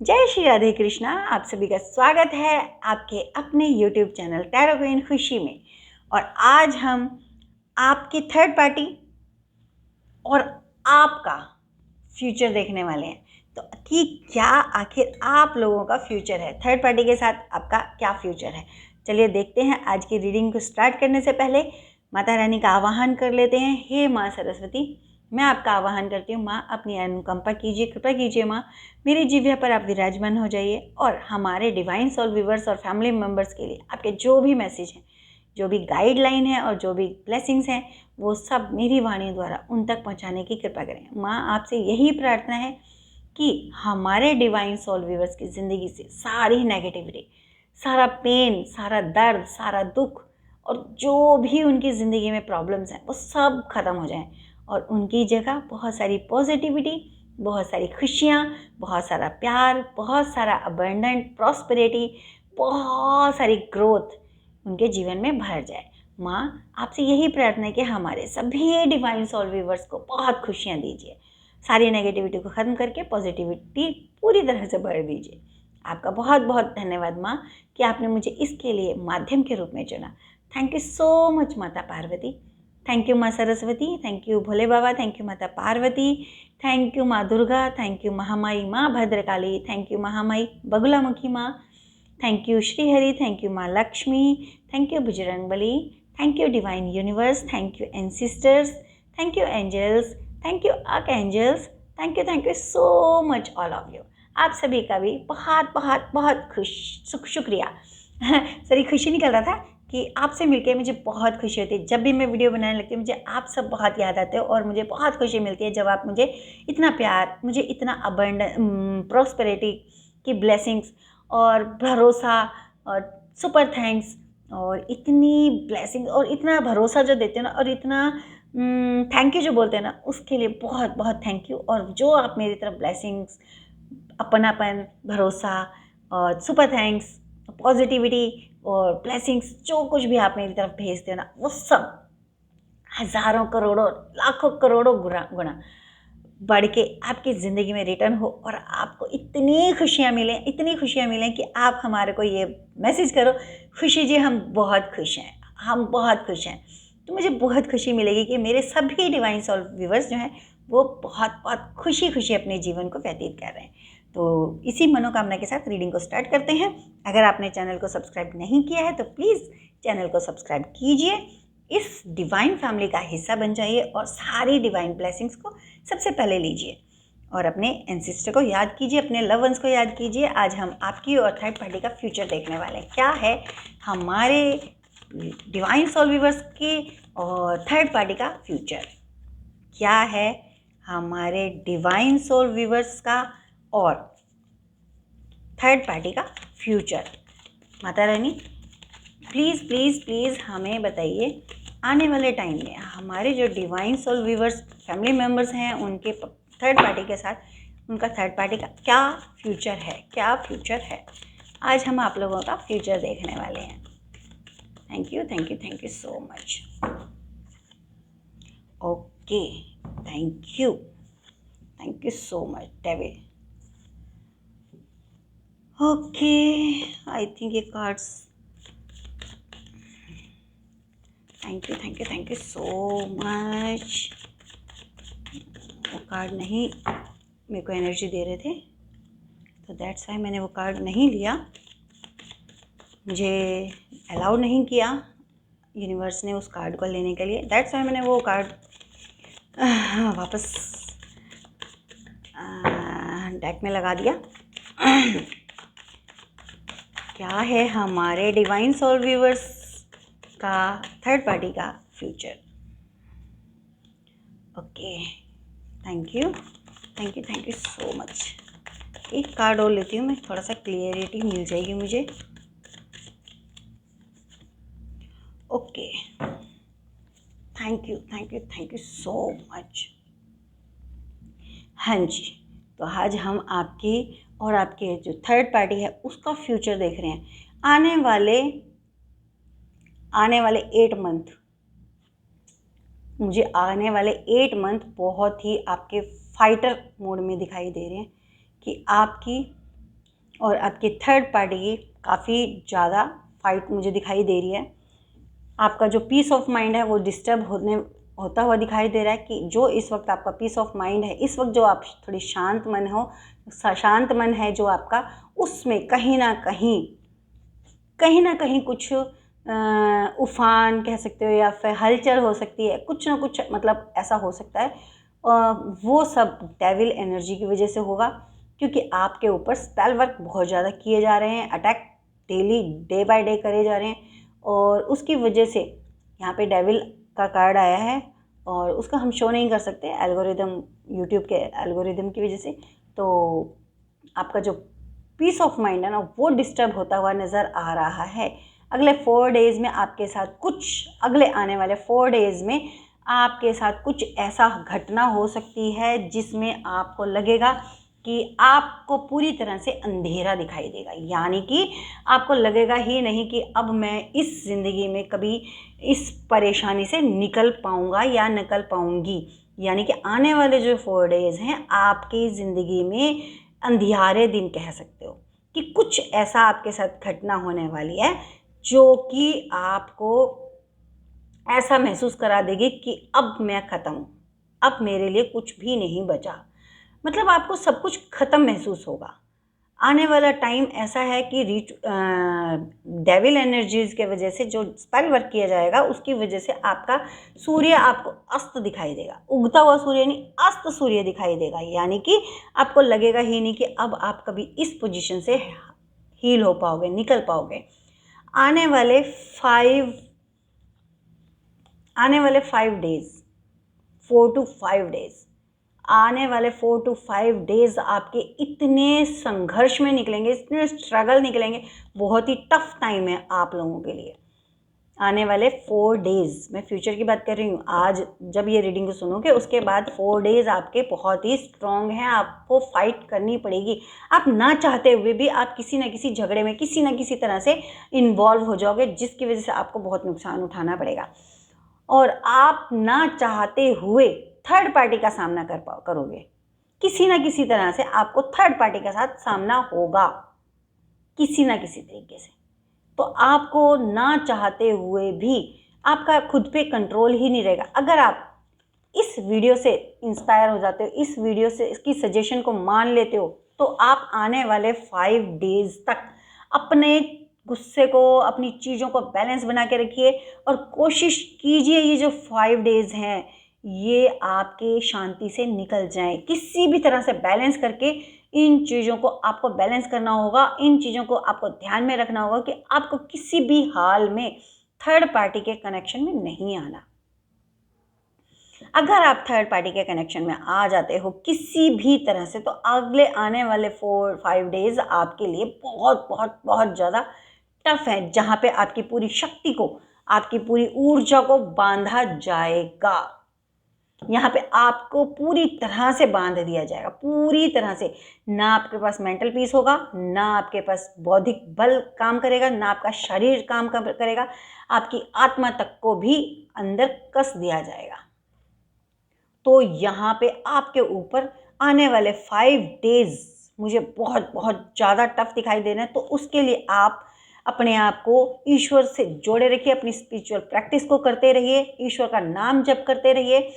जय श्री राधे कृष्णा। आप सभी का स्वागत है आपके अपने YouTube चैनल टैरो क्वीन खुशी में। और आज हम आपकी थर्ड पार्टी और आपका फ्यूचर देखने वाले हैं। तो कि क्या आखिर आप लोगों का फ्यूचर है, थर्ड पार्टी के साथ आपका क्या फ्यूचर है। चलिए देखते हैं। आज की रीडिंग को स्टार्ट करने से पहले माता रानी का आवाहन कर लेते हैं। हे माँ सरस्वती, मैं आपका आवाहन करती हूँ। माँ, अपनी अनुकंपा कीजिए, कृपा कीजिए माँ, मेरी जिह्वा पर आप विराजमान हो जाइए और हमारे डिवाइन सोल व्यूअर्स और फैमिली मेम्बर्स के लिए आपके जो भी मैसेज हैं, जो भी गाइडलाइन है और जो भी ब्लेसिंग्स हैं, वो सब मेरी वाणी द्वारा उन तक पहुँचाने की कृपा करें। माँ, आपसे यही प्रार्थना है कि हमारे डिवाइन सोल व्यूअर्स की ज़िंदगी से सारी नेगेटिविटी, सारा पेन, सारा दर्द, सारा दुख और जो भी उनकी ज़िंदगी में प्रॉब्लम्स हैं वो सब ख़त्म हो जाएं और उनकी जगह बहुत सारी पॉजिटिविटी, बहुत सारी खुशियाँ, बहुत सारा प्यार, बहुत सारा अबंडेंट प्रॉस्पेरिटी, बहुत सारी ग्रोथ उनके जीवन में भर जाए। माँ, आपसे यही प्रार्थना है कि हमारे सभी डिवाइन सोल व्यूअर्स को बहुत खुशियाँ दीजिए, सारी नेगेटिविटी को ख़त्म करके पॉजिटिविटी पूरी तरह से भर दीजिए। आपका बहुत बहुत धन्यवाद माँ कि आपने मुझे इसके लिए माध्यम के रूप में चुना। थैंक यू सो मच माता पार्वती। थैंक यू माँ Saraswati. Thank you Bhole Baba. Thank you माता पार्वती। थैंक यू माँ दुर्गा। थैंक यू महामाई माँ भद्रकाली। थैंक यू महामाई बगुलामुखी माँ। Thank you Shrihari. Thank you माँ Lakshmi. Thank you Bajrangbali. Thank you divine universe. Thank you ancestors. Thank you angels. Thank you archangels. Thank you so much all of you. आप सभी का भी बहुत बहुत बहुत शुक्रिया। सॉरी, खुशी निकल रहा था कि आपसे मिलके मुझे बहुत खुशी होती है। जब भी मैं वीडियो बनाने लगती हूँ मुझे आप सब बहुत याद आते हो और मुझे बहुत खुशी मिलती है जब आप मुझे इतना प्यार, मुझे इतना अबंडेंट प्रॉस्पेरिटी की ब्लेसिंग्स और भरोसा और सुपर थैंक्स और इतनी ब्लेसिंग और इतना भरोसा जो देते हो ना और इतना थैंक यू जो बोलते हैं ना, उसके लिए बहुत बहुत थैंक यू। और जो आप मेरी तरफ ब्लेसिंग्स, अपनापन, भरोसा और सुपर थैंक्स, पॉजिटिविटी और ब्लेसिंग्स, जो कुछ भी आप मेरी तरफ भेजते हो ना, वो सब हज़ारों करोड़ों लाखों करोड़ों गुना गुना बढ़ के आपकी ज़िंदगी में रिटर्न हो और आपको इतनी खुशियाँ मिलें कि आप हमारे को ये मैसेज करो, खुशी जी हम बहुत खुश हैं, हम बहुत खुश हैं। तो मुझे बहुत खुशी मिलेगी कि मेरे सभी डिवाइन सोल व्यूअर्स जो हैं वो बहुत बहुत खुशी अपने जीवन को व्यतीत कर रहे हैं। तो इसी मनोकामना के साथ रीडिंग को स्टार्ट करते हैं। अगर आपने चैनल को सब्सक्राइब नहीं किया है तो प्लीज़ चैनल को सब्सक्राइब कीजिए, इस डिवाइन फैमिली का हिस्सा बन जाइए और सारी डिवाइन ब्लेसिंग्स को सबसे पहले लीजिए और अपने एंसेस्टर को याद कीजिए, अपने लव वंस को याद कीजिए। आज हम आपकी और थर्ड पार्टी का फ्यूचर देखने वाले हैं। क्या है हमारे डिवाइन सोल व्यूअर्स की और थर्ड पार्टी का फ्यूचर, क्या है हमारे डिवाइन सोल व्यूअर्स का और थर्ड पार्टी का future. Mata Rani please please please हमें बताइए, आने वाले टाइम में हमारे जो divine soul viewers family members हैं उनके थर्ड पार्टी के साथ उनका थर्ड पार्टी का क्या फ्यूचर है, क्या फ्यूचर है। आज हम आप लोगों का फ्यूचर देखने वाले हैं। Thank you so much. Okay, thank you so much devil. Okay, I think ये cards, thank you so much. वो कार्ड नहीं मेरे को एनर्जी दे रहे थे तो दैट्स वाई मैंने वो कार्ड नहीं लिया, मुझे अलाउ नहीं किया यूनिवर्स ने उस कार्ड को लेने के लिए। दैट्स वाई मैंने वो कार्ड वापस डेक में लगा दिया। क्या है हमारे डिवाइन सोल व्यूअर्स का थर्ड पार्टी का future. Okay, thank you so much. एक कार्ड और लेती हूँ मैं, थोड़ा सा क्लियरिटी मिल जाएगी मुझे। Okay, thank you so much. हाँ जी, तो आज हम आपकी और आपके जो थर्ड पार्टी है उसका फ्यूचर देख रहे हैं। आने वाले 8 मंथ, मुझे आने वाले 8 मंथ बहुत ही आपके फाइटर मोड में दिखाई दे रहे हैं कि आपकी और आपकी थर्ड पार्टी की काफ़ी ज़्यादा फाइट मुझे दिखाई दे रही है। आपका जो पीस ऑफ माइंड है वो डिस्टर्ब होता हुआ दिखाई दे रहा है कि जो इस वक्त आपका पीस ऑफ माइंड है, इस वक्त जो आप थोड़ी शांत मन है जो आपका, उसमें कहीं ना कहीं कुछ उफान कह सकते हो या फिर हलचल हो सकती है, कुछ ना कुछ मतलब ऐसा हो सकता है। वो सब डेविल एनर्जी की वजह से होगा, क्योंकि आपके ऊपर स्पेल वर्क बहुत ज़्यादा किए जा रहे हैं, attack daily day by day करे जा रहे हैं, और उसकी वजह से यहाँ पे डेविल का कार्ड आया है और उसका हम शो नहीं कर सकते एल्गोरिदम, यूट्यूब के एल्गोरिदम की वजह से। तो आपका जो पीस ऑफ माइंड है ना, वो डिस्टर्ब होता हुआ नज़र आ रहा है। अगले 4 डेज़ में आपके साथ अगले आने वाले 4 डेज़ में आपके साथ कुछ ऐसा घटना हो सकती है जिसमें आपको लगेगा कि आपको पूरी तरह से अंधेरा दिखाई देगा, यानी कि आपको लगेगा ही नहीं कि अब मैं इस ज़िंदगी में कभी इस परेशानी से निकल पाऊँगा या निकल पाऊँगी। यानी कि आने वाले जो 4 डेज़ हैं आपकी ज़िंदगी में अंधियारे दिन कह सकते हो, कि कुछ ऐसा आपके साथ घटना होने वाली है जो कि आपको ऐसा महसूस करा देगी कि अब मैं ख़त्म हूँ, अब मेरे लिए कुछ भी नहीं बचा। मतलब आपको सब कुछ ख़त्म महसूस होगा। आने वाला टाइम ऐसा है कि डेविल एनर्जीज़ के वजह से जो स्पेल वर्क किया जाएगा, उसकी वजह से आपका सूर्य आपको अस्त दिखाई देगा, उगता हुआ सूर्य नहीं, अस्त सूर्य दिखाई देगा। यानी कि आपको लगेगा ही नहीं कि अब आप कभी इस पोजीशन से हील हो पाओगे, निकल पाओगे। आने वाले 5 डेज़, 4 to 5 डेज़, आने वाले 4 to 5 डेज़ आपके इतने संघर्ष में निकलेंगे, इतने स्ट्रगल निकलेंगे, बहुत ही टफ टाइम है आप लोगों के लिए। आने वाले 4 डेज़, मैं फ्यूचर की बात कर रही हूँ, आज जब ये रीडिंग को सुनोगे उसके बाद 4 डेज़ आपके बहुत ही स्ट्रॉन्ग हैं, आपको फाइट करनी पड़ेगी। आप ना चाहते हुए भी आप किसी न किसी झगड़े में किसी न किसी तरह से इन्वॉल्व हो जाओगे, जिसकी वजह से आपको बहुत नुकसान उठाना पड़ेगा, और आप ना चाहते हुए थर्ड पार्टी का सामना करोगे। किसी ना किसी तरह से आपको थर्ड पार्टी के साथ सामना होगा, किसी ना किसी तरीके से। तो आपको ना चाहते हुए भी आपका खुद पे कंट्रोल ही नहीं रहेगा। अगर आप इस वीडियो से इंस्पायर हो जाते हो, इस वीडियो से इसकी सजेशन को मान लेते हो, तो आप आने वाले 5 डेज़ तक अपने गुस्से को, अपनी चीज़ों को बैलेंस बना के रखिए और कोशिश कीजिए ये जो 5 डेज़ हैं ये आपके शांति से निकल जाएं। किसी भी तरह से बैलेंस करके इन चीज़ों को आपको बैलेंस करना होगा, इन चीज़ों को आपको ध्यान में रखना होगा कि आपको किसी भी हाल में थर्ड पार्टी के कनेक्शन में नहीं आना। अगर आप थर्ड पार्टी के कनेक्शन में आ जाते हो किसी भी तरह से, तो अगले आने वाले 4-5 डेज़ आपके लिए बहुत बहुत बहुत ज़्यादा टफ है, जहाँ पे आपकी पूरी शक्ति को, आपकी पूरी ऊर्जा को बांधा जाएगा। यहाँ पे आपको पूरी तरह से बांध दिया जाएगा, पूरी तरह से। ना आपके पास मेंटल पीस होगा, ना आपके पास बौद्धिक बल काम करेगा, ना आपका शरीर काम करेगा, आपकी आत्मा तक को भी अंदर कस दिया जाएगा। तो यहाँ पे आपके ऊपर आने वाले 5 डेज़ मुझे बहुत बहुत ज़्यादा टफ दिखाई दे रहे हैं। तो उसके लिए आप अपने आप को ईश्वर से जोड़े रखिए, अपनी स्पिरिचुअल प्रैक्टिस को करते रहिए, ईश्वर का नाम जप करते रहिए,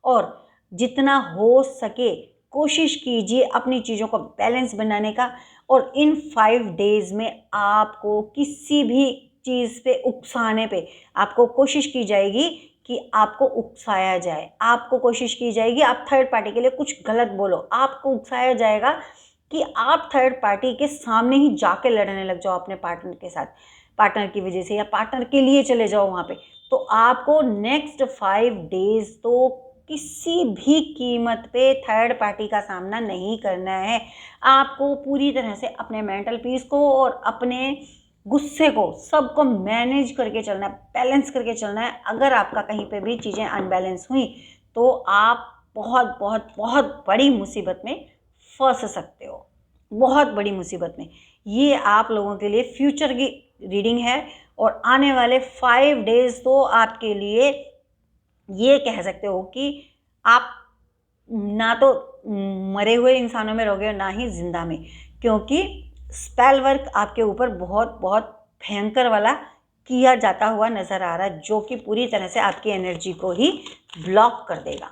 और जितना हो सके कोशिश कीजिए अपनी चीज़ों को बैलेंस बनाने का। और इन 5 डेज़ में आपको किसी भी चीज़ पे उकसाने पे आपको कोशिश की जाएगी कि आपको उकसाया जाए, आपको कोशिश की जाएगी आप थर्ड पार्टी के लिए कुछ गलत बोलो, आपको उकसाया जाएगा कि आप थर्ड पार्टी के सामने ही जाके लड़ने लग जाओ अपने पार्टनर के साथ, पार्टनर की वजह से, या पार्टनर के लिए चले जाओ वहाँ पे। तो आपको नेक्स्ट 5 डेज़ तो किसी भी कीमत पे थर्ड पार्टी का सामना नहीं करना है। आपको पूरी तरह से अपने मेंटल पीस को और अपने गुस्से को, सबको मैनेज करके चलना है, बैलेंस करके चलना है। अगर आपका कहीं पे भी चीज़ें अनबैलेंस हुई तो आप बहुत बहुत बहुत बड़ी मुसीबत में फंस सकते हो, बहुत बड़ी मुसीबत में। ये आप लोगों के लिए फ्यूचर की रीडिंग है, और आने वाले 5 डेज़ तो आपके लिए ये कह सकते हो कि आप ना तो मरे हुए इंसानों में रहोगे और ना ही जिंदा में, क्योंकि स्पेल वर्क आपके ऊपर बहुत बहुत भयंकर वाला किया जाता हुआ नज़र आ रहा है, जो कि पूरी तरह से आपकी एनर्जी को ही ब्लॉक कर देगा।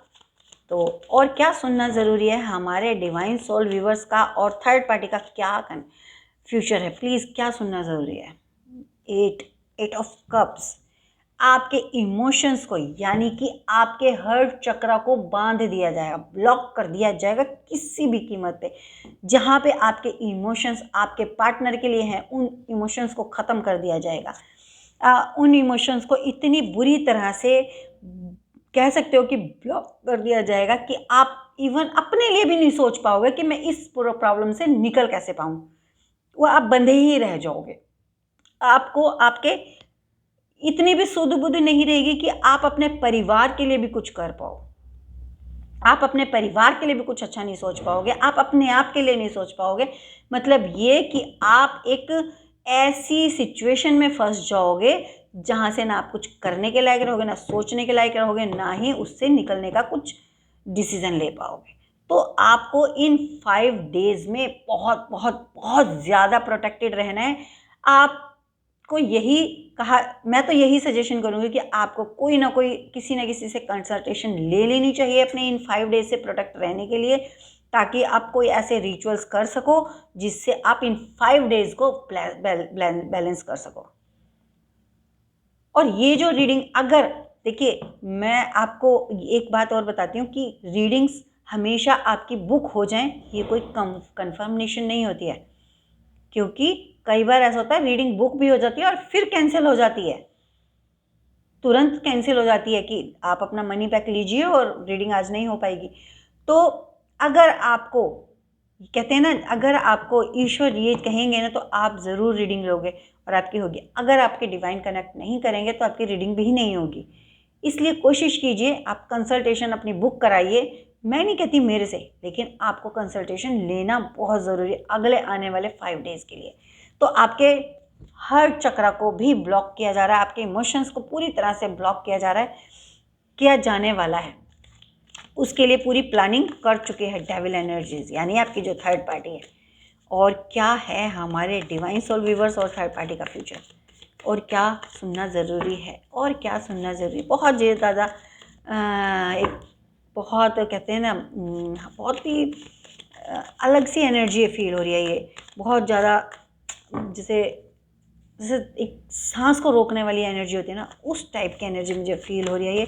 तो और क्या सुनना ज़रूरी है हमारे डिवाइन सोल व्यूवर्स का और थर्ड पार्टी का क्या फ्यूचर है, प्लीज़ क्या सुनना ज़रूरी है। एट ऑफ कप्स आपके इमोशंस को, यानी कि आपके हर्ट चक्रा को बांध दिया जाएगा, ब्लॉक कर दिया जाएगा किसी भी कीमत पे। जहाँ पे आपके इमोशंस आपके पार्टनर के लिए हैं, उन इमोशंस को ख़त्म कर दिया जाएगा। उन इमोशंस को इतनी बुरी तरह से कह सकते हो कि ब्लॉक कर दिया जाएगा कि आप इवन अपने लिए भी नहीं सोच पाओगे कि मैं इस पूरा प्रॉब्लम से निकल कैसे पाऊँ। वो आप बंधे ही रह जाओगे। आपको आपके इतनी भी सुध बुध नहीं रहेगी कि आप अपने परिवार के लिए भी कुछ कर पाओ। आप अपने परिवार के लिए भी कुछ अच्छा नहीं सोच पाओगे, आप अपने आप के लिए नहीं सोच पाओगे। मतलब ये कि आप एक ऐसी सिचुएशन में फंस जाओगे जहाँ से ना आप कुछ करने के लायक रहोगे, ना सोचने के लायक रहोगे, ना ही उससे निकलने का कुछ डिसीज़न ले पाओगे। तो आपको इन 5 डेज़ में बहुत बहुत बहुत ज़्यादा प्रोटेक्टेड रहना है। आपको यही कहा, मैं तो यही सजेशन करूँगी कि आपको कोई ना कोई किसी न किसी से कंसल्टेशन ले लेनी चाहिए अपने इन 5 डेज़ से प्रोटेक्ट रहने के लिए, ताकि आप कोई ऐसे रिचुअल्स कर सको जिससे आप इन 5 डेज़ को बैलेंस कर सको। और ये जो रीडिंग, अगर देखिए मैं आपको एक बात और बताती हूँ कि रीडिंग्स हमेशा आपकी बुक हो जाएं, ये कोई कंफर्मेशन नहीं होती है। क्योंकि कई बार ऐसा होता है रीडिंग बुक भी हो जाती है और फिर कैंसिल हो जाती है, तुरंत कैंसिल हो जाती है कि आप अपना मनी बैक लीजिए और रीडिंग आज नहीं हो पाएगी। तो अगर आपको कहते हैं ना, अगर आपको ईश्वर ये कहेंगे ना तो आप ज़रूर रीडिंग लोगे और आपकी होगी। अगर आपके डिवाइन कनेक्ट नहीं करेंगे तो आपकी रीडिंग भी नहीं होगी। इसलिए कोशिश कीजिए, आप कंसल्टेशन अपनी बुक कराइए। मैं नहीं कहती मेरे से, लेकिन आपको कंसल्टेशन लेना बहुत ज़रूरी है अगले आने वाले 5 डेज़ के लिए। तो आपके हर चक्रा को भी ब्लॉक किया जा रहा है, आपके इमोशंस को पूरी तरह से ब्लॉक किया जा रहा है, किया जाने वाला है। उसके लिए पूरी प्लानिंग कर चुके हैं डेविल एनर्जीज, यानी आपकी जो थर्ड पार्टी है। और क्या है हमारे डिवाइन सोल व्यूवर्स और थर्ड पार्टी का फ्यूचर, और क्या सुनना ज़रूरी है, और क्या सुनना ज़रूरी, बहुत ज़्यादा एक बहुत कहते हैं ना, बहुत ही अलग सी एनर्जी फील हो रही है। ये बहुत ज़्यादा जैसे जैसे एक सांस को रोकने वाली एनर्जी होती है ना, उस टाइप की एनर्जी मुझे फील हो रही है। ये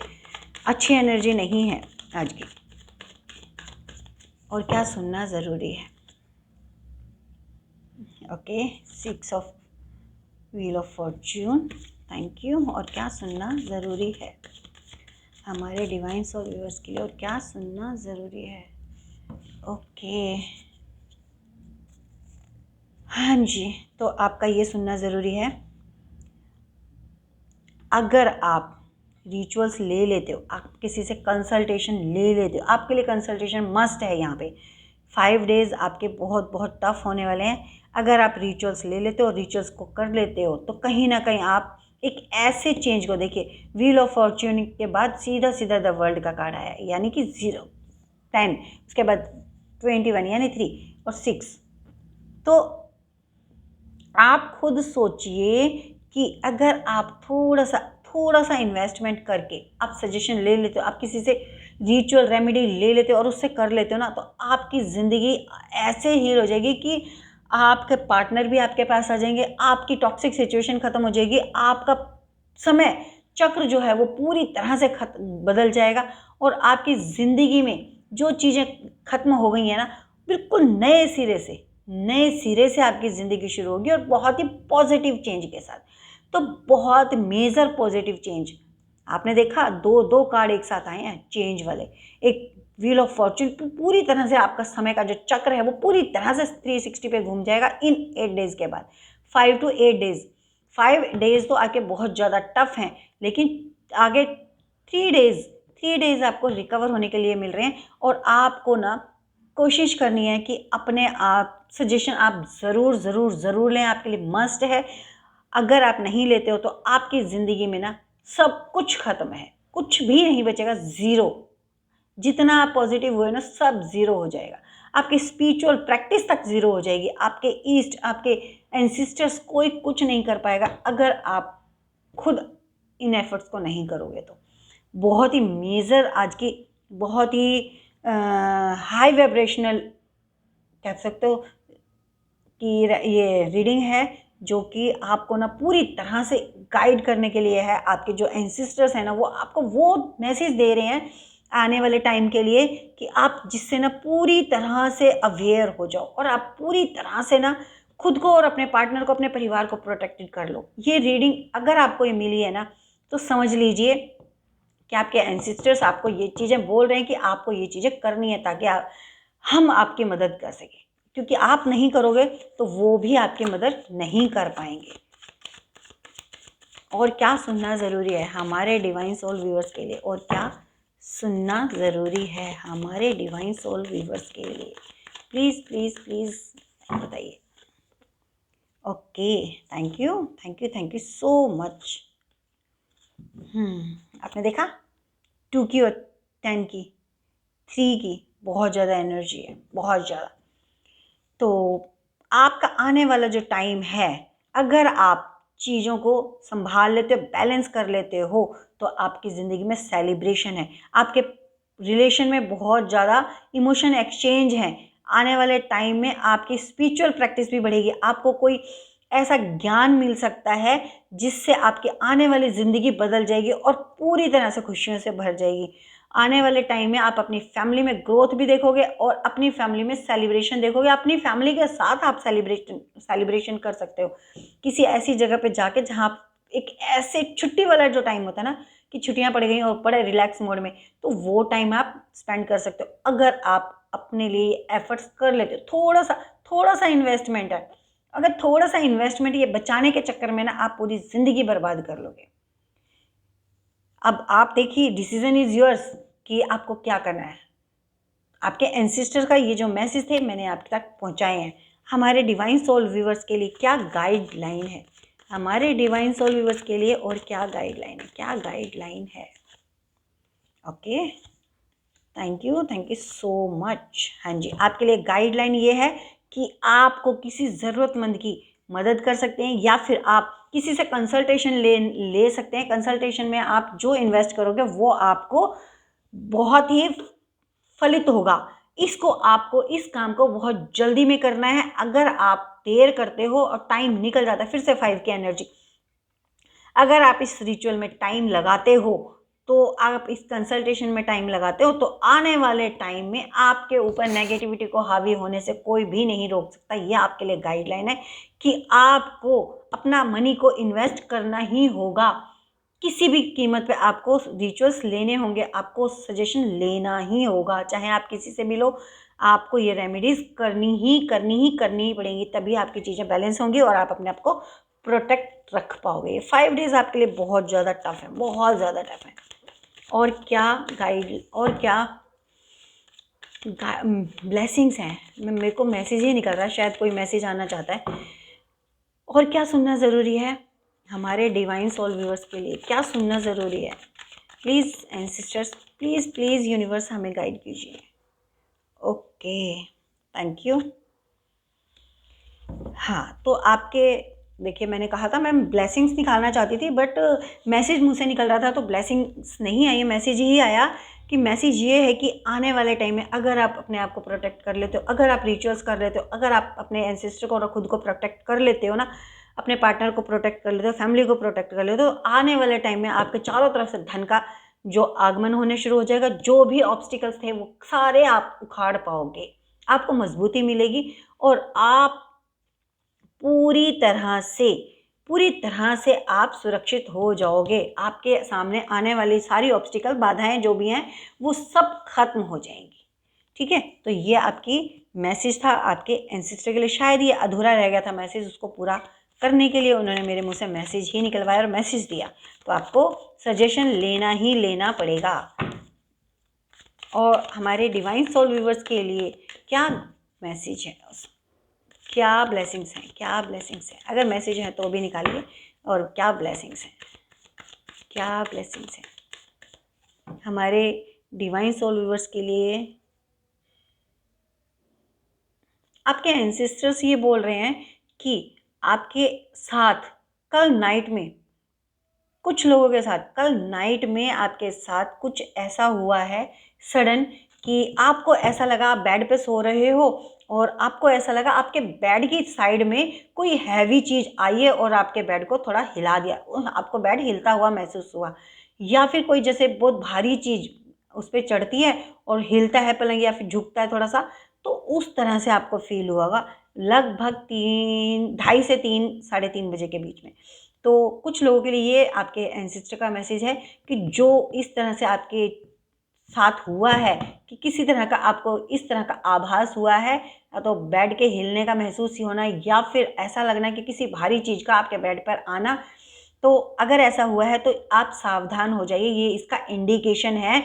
अच्छी एनर्जी नहीं है आज की। और क्या सुनना ज़रूरी है, okay, 6 of wheel of Fortune, thank you. और क्या सुनना ज़रूरी है हमारे डिवाइन सोल व्यूअर्स के लिए, और क्या सुनना ज़रूरी है, ओके। हाँ जी, तो आपका ये सुनना ज़रूरी है। अगर आप रिचुअल्स ले लेते हो, आप किसी से कंसल्टेशन ले लेते हो, आपके लिए कंसल्टेशन मस्ट है यहाँ पे। 5 डेज़ आपके बहुत बहुत टफ होने वाले हैं। अगर आप रिचुअल्स ले लेते हो, रिचुअल्स को कर लेते हो, तो कहीं ना कहीं आप एक ऐसे चेंज को, देखिए व्हील ऑफ फॉर्च्यून के बाद सीधा सीधा द वर्ल्ड का कार्ड आया, यानी कि 0, 10, उसके बाद 21 यानी 3 और 6। तो आप खुद सोचिए कि अगर आप थोड़ा सा इन्वेस्टमेंट करके आप सजेशन ले लेते हो, आप किसी से रिचुअल रेमेडी ले लेते हो और उससे कर लेते हो ना, तो आपकी ज़िंदगी ऐसे हील हो जाएगी कि आपके पार्टनर भी आपके पास आ जाएंगे, आपकी टॉक्सिक सिचुएशन ख़त्म हो जाएगी, आपका समय चक्र जो है वो पूरी तरह से बदल जाएगा, और आपकी ज़िंदगी में जो चीज़ें ख़त्म हो गई हैं ना, बिल्कुल नए सिरे से आपकी ज़िंदगी शुरू होगी, और बहुत ही पॉजिटिव चेंज के साथ। तो बहुत मेजर पॉजिटिव चेंज, आपने देखा 2 कार्ड एक साथ आए हैं चेंज वाले। एक व्हील ऑफ फॉर्च्यून, पूरी तरह से आपका समय का जो चक्र है वो पूरी तरह से 360 पे घूम जाएगा इन 8 डेज़ के बाद। 5 to 8 डेज़, 5 डेज़ तो आके बहुत ज़्यादा टफ हैं, लेकिन आगे 3 डेज़ आपको रिकवर होने के लिए मिल रहे हैं। और आपको ना कोशिश करनी है कि अपने आप सजेशन आप ज़रूर लें, आपके लिए मस्ट है। अगर आप नहीं लेते हो तो आपकी ज़िंदगी में ना सब कुछ ख़त्म है, कुछ भी नहीं बचेगा, ज़ीरो। जितना आप पॉजिटिव हुए ना, सब ज़ीरो हो जाएगा। आपकी स्पिरिचुअल प्रैक्टिस तक ज़ीरो हो जाएगी। आपके ईस्ट, आपके एंसिस्टर्स कोई कुछ नहीं कर पाएगा अगर आप खुद इन एफर्ट्स को नहीं करोगे। तो बहुत ही मेजर आज की, बहुत ही हाई वाइब्रेशनल कह सकते हो कि ये रीडिंग है, जो कि आपको ना पूरी तरह से गाइड करने के लिए है। आपके जो एंसिस्टर्स हैं ना, वो आपको वो मैसेज दे रहे हैं आने वाले टाइम के लिए कि आप जिससे ना पूरी तरह से अवेयर हो जाओ और आप पूरी तरह से ना खुद को और अपने पार्टनर को, अपने परिवार को प्रोटेक्टेड कर लो। ये रीडिंग अगर आपको ये मिली है ना, तो समझ लीजिए कि आपके एंसिस्टर्स आपको ये चीज़ें बोल रहे हैं कि आपको ये चीज़ें करनी है, ताकि हम आपकी मदद कर सकें। क्योंकि आप नहीं करोगे तो वो भी आपकी मदद नहीं कर पाएंगे। और क्या सुनना ज़रूरी है हमारे डिवाइन सोल व्यूअर्स के लिए, और क्या सुनना ज़रूरी है हमारे डिवाइन सोल व्यूअर्स के लिए, प्लीज़ प्लीज़ प्लीज़ बताइए। Okay, thank you thank you thank you so much. आपने देखा 2 की और 10 की, 3 की, बहुत ज़्यादा एनर्जी है, बहुत ज़्यादा। तो आपका आने वाला जो टाइम है, अगर आप चीज़ों को संभाल लेते हो, बैलेंस कर लेते हो, तो आपकी ज़िंदगी में सेलिब्रेशन है। आपके रिलेशन में बहुत ज़्यादा इमोशन एक्सचेंज है। आने वाले टाइम में आपकी स्पिरिचुअल प्रैक्टिस भी बढ़ेगी। आपको कोई ऐसा ज्ञान मिल सकता है जिससे आपकी आने वाली ज़िंदगी बदल जाएगी और पूरी तरह से खुशियों से भर जाएगी। आने वाले टाइम में आप अपनी फैमिली में ग्रोथ भी देखोगे और अपनी फैमिली में सेलिब्रेशन देखोगे। अपनी फैमिली के साथ आप सेलिब्रेशन कर सकते हो किसी ऐसी जगह पे जाके जहाँ आप एक ऐसे छुट्टी वाला जो टाइम होता है ना, कि छुट्टियां पड़ गई और बड़े रिलैक्स मोड में, तो वो टाइम आप स्पेंड कर सकते हो अगर आप अपने लिए एफर्ट्स कर लेते हो। थोड़ा सा इन्वेस्टमेंट है। अगर थोड़ा सा इन्वेस्टमेंट ये बचाने के चक्कर में ना आप पूरी ज़िंदगी बर्बाद कर लोगे। अब आप देखिए, डिसीजन इज़ योर्स कि आपको क्या करना है। आपके एंसिस्टर का ये जो मैसेज थे मैंने आप तक पहुंचाए हैं। हमारे डिवाइन सोल व्यूवर्स के लिए क्या गाइडलाइन है, हमारे डिवाइन सोल व्यूवर्स के लिए, और क्या गाइडलाइन है, क्या गाइडलाइन है। Okay, thank you so much. हाँ जी, आपके लिए गाइडलाइन ये है कि आपको किसी ज़रूरतमंद की मदद कर सकते हैं, या फिर आप किसी से कंसल्टेशन ले सकते हैं। कंसल्टेशन में आप जो इन्वेस्ट करोगे वो आपको बहुत ही फलित होगा। आपको इस काम को बहुत जल्दी में करना है। अगर आप देर करते हो और टाइम निकल जाता है, फिर से 5 की एनर्जी, अगर आप इस रिचुअल में टाइम लगाते हो, तो आप इस कंसल्टेशन में टाइम लगाते हो, तो आने वाले टाइम में आपके ऊपर नेगेटिविटी को हावी होने से कोई भी नहीं रोक सकता। ये आपके लिए गाइडलाइन है कि आपको अपना मनी को इन्वेस्ट करना ही होगा। किसी भी कीमत पे आपको रिचुअल्स लेने होंगे, आपको सजेशन लेना ही होगा, चाहे आप किसी से भी लो। आपको ये रेमेडीज़ करनी ही पड़ेंगी, तभी आपकी चीज़ें बैलेंस होंगी और आप अपने आप को प्रोटेक्ट रख पाओगे। ये 5 डेज़ आपके लिए बहुत ज़्यादा टफ है, बहुत ज़्यादा टफ है। और क्या ब्लेसिंग्स हैं। मेरे को मैसेज ही निकल रहा है, शायद कोई मैसेज आना चाहता है। और क्या सुनना ज़रूरी है हमारे डिवाइन सोल व्यूअर्स के लिए, क्या सुनना ज़रूरी है। Please ancestors, please please universe हमें गाइड कीजिए। Okay, thank you. हाँ, तो आपके देखिए, मैंने कहा था मैं ब्लेसिंग्स निकालना चाहती थी, बट मैसेज मुँह से निकल रहा था तो ब्लेसिंग्स नहीं आई, मैसेज ही आया कि मैसेज ये है कि आने वाले टाइम में अगर आप अपने आप को प्रोटेक्ट कर लेते हो, अगर आप रिचुअल्स कर लेते हो, अगर आप अपने एंसेस्टर को और खुद को प्रोटेक्ट कर लेते हो ना, अपने पार्टनर को प्रोटेक्ट कर लेते हो, फैमिली को प्रोटेक्ट कर लेते हो, तो आने वाले टाइम में आपके चारों तरफ से धन का जो आगमन होने शुरू हो जाएगा। जो भी ऑब्स्टिकल्स थे वो सारे आप उखाड़ पाओगे, आपको मजबूती मिलेगी और आप पूरी तरह से आप सुरक्षित हो जाओगे। आपके सामने आने वाली सारी ऑब्स्टिकल, बाधाएं जो भी हैं, वो सब खत्म हो जाएंगी। ठीक है, तो ये आपकी मैसेज था आपके एंसेस्टर के लिए। शायद ये अधूरा रह गया था मैसेज, उसको पूरा करने के लिए उन्होंने मेरे मुंह से मैसेज ही निकलवाया और मैसेज दिया। तो आपको सजेशन लेना ही लेना पड़ेगा। और हमारे डिवाइन सोल व्यूवर्स के लिए क्या मैसेज है, क्या ब्लेसिंग्स हैं, क्या ब्लेसिंग्स हैं। अगर मैसेज है तो भी निकालिए। और क्या ब्लेसिंग्स हैं, क्या ब्लेसिंग्स हैं हमारे डिवाइन सोल व्यूवर्स के लिए। आपके एंसेस्टर्स ये बोल रहे हैं कि आपके साथ कल नाइट में, कुछ लोगों के साथ कल नाइट में आपके साथ कुछ ऐसा हुआ है सडन कि आपको ऐसा लगा आप बेड पे सो रहे हो और आपको ऐसा लगा आपके बेड की साइड में कोई हैवी चीज़ आई है और आपके बेड को थोड़ा हिला दिया, आपको बेड हिलता हुआ महसूस हुआ, या फिर कोई जैसे बहुत भारी चीज़ उस पर चढ़ती है और हिलता है पलंग या फिर झुकता है थोड़ा सा, तो उस तरह से आपको फील हुआ होगा लगभग 2:30 से 3-3:30 बजे के बीच में। तो कुछ लोगों के लिए ये आपके एंसेस्टर का मैसेज है कि जो इस तरह से आपके साथ हुआ है कि किसी तरह का आपको इस तरह का आभास हुआ है, या तो बेड के हिलने का महसूस ही होना या फिर ऐसा लगना कि किसी भारी चीज़ का आपके बेड पर आना, तो अगर ऐसा हुआ है तो आप सावधान हो जाइए। ये इसका इंडिकेशन है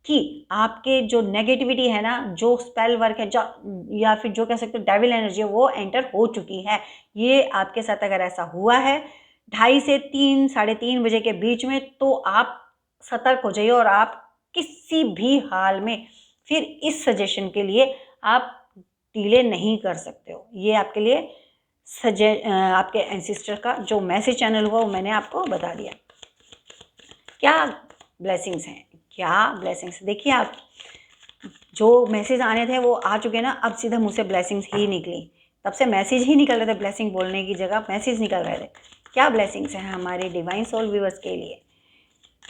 कि आपके जो नेगेटिविटी है ना, जो स्पेल वर्क है, जो या फिर जो कह सकते हो डेविल एनर्जी है, वो एंटर हो चुकी है। ये आपके साथ अगर ऐसा हुआ है 2:30 से 3-3:30 बजे के बीच में, तो आप सतर्क हो जाइए और आप किसी भी हाल में फिर इस सजेशन के लिए आप डिले नहीं कर सकते हो। ये आपके लिए आपके एंसेस्टर का जो मैसेज चैनल हुआ वो मैंने आपको बता दिया। क्या ब्लेसिंग्स हैं, क्या ब्लेसिंग्स, देखिए आप जो मैसेज आने थे वो आ चुके ना, अब सीधा मुँह से ब्लेसिंग्स ही निकली। तब से मैसेज ही निकल रहे थे, ब्लेसिंग बोलने की जगह मैसेज निकल रहे थे। क्या ब्लेसिंग्स हैं हमारे डिवाइन सोल व्यूअर्स के लिए,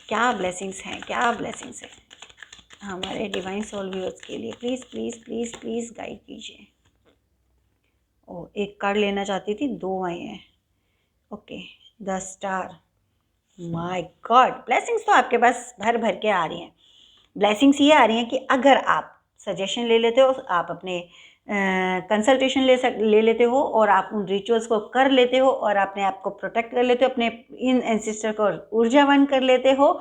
क्या ब्लेसिंग्स हैं, क्या ब्लेसिंग्स हैं हमारे डिवाइन सोल व्यूअर्स के लिए। Please please please please guide कीजिए। ओ, एक कार्ड लेना चाहती थी, 2 आए हैं। Okay, the star. My God, blessings तो आपके पास भर भर के आ रही हैं। ब्लेसिंग्स ये आ रही हैं कि अगर आप सजेशन ले लेते हो, आप अपने कंसल्टेशन ले लेते हो और आप उन रिचुअल्स को कर लेते हो और अपने आप को प्रोटेक्ट कर लेते हो, अपने इन एंसेस्टर को ऊर्जावान कर लेते हो,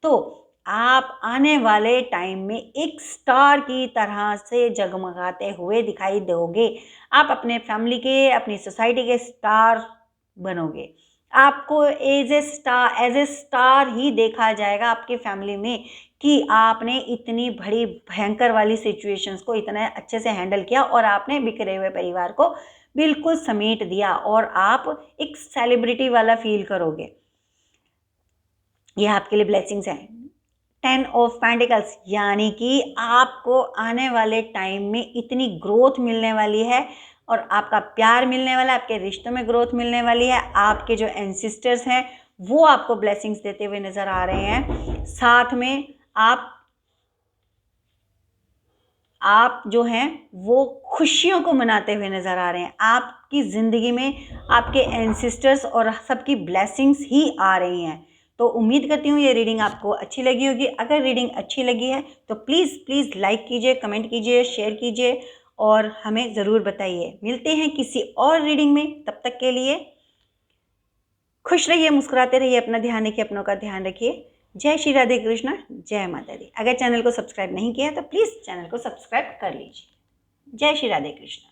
तो आप आने वाले टाइम में एक स्टार की तरह से जगमगाते हुए दिखाई दोगे। आप अपने फैमिली के, अपनी सोसाइटी के स्टार बनोगे। आपको एज ए स्टार ही देखा जाएगा आपकी फैमिली में कि आपने इतनी बड़ी भयंकर वाली सिचुएशंस को इतना अच्छे से हैंडल किया और आपने बिखरे हुए परिवार को बिल्कुल समेट दिया और आप एक सेलिब्रिटी वाला फील करोगे। यह आपके लिए ब्लेसिंग्स हैं। 10 ऑफ पेंटिकल्स, यानी कि आपको आने वाले टाइम में इतनी ग्रोथ मिलने वाली है और आपका प्यार मिलने वाला है, आपके रिश्तों में ग्रोथ मिलने वाली है। आपके जो एंसेस्टर्स हैं वो आपको ब्लेसिंग्स देते हुए नज़र आ रहे हैं। साथ में आप जो हैं वो खुशियों को मनाते हुए नज़र आ रहे हैं। आपकी ज़िंदगी में आपके एंसेस्टर्स और सबकी ब्लेसिंग्स ही आ रही हैं। तो उम्मीद करती हूँ ये रीडिंग आपको अच्छी लगी होगी। अगर रीडिंग अच्छी लगी है तो प्लीज़ प्लीज़ लाइक कीजिए, कमेंट कीजिए, शेयर कीजिए और हमें ज़रूर बताइए। मिलते हैं किसी और रीडिंग में, तब तक के लिए खुश रहिए, मुस्कुराते रहिए, अपना ध्यान रखिए, अपनों का ध्यान रखिए। जय श्री राधे कृष्णा, जय माता दी। अगर चैनल को सब्सक्राइब नहीं किया तो प्लीज़ चैनल को सब्सक्राइब कर लीजिए। जय श्री राधे कृष्णा।